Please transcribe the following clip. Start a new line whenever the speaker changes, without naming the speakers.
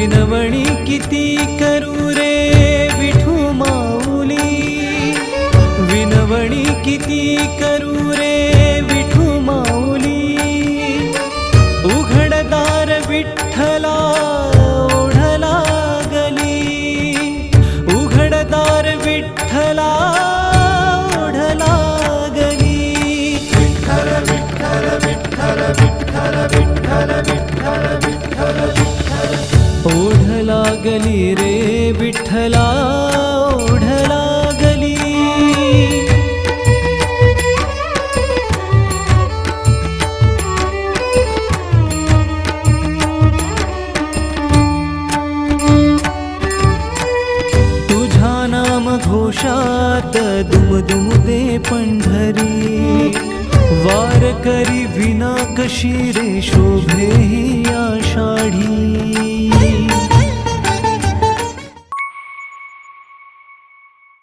विनवणी किती करू रे विठू माऊली, विनवणी किती करू रे विठू माऊली। उघडदार विठ्ठला ओढ लागली, उघडदार विठ्ठला ओढ लागली। विठ्ठल विठ्ठल विठ्ठल विठ्ठल विठ्ठल विठ्ठल विठ्ठल विठ्ठल ओढ लागली रे विठ्ठला ओढ लागली। तुझ्या नाम घोषात दुमदुम दे पंढरी, वारकरी विना कशी रे शोभे ही आषाढी।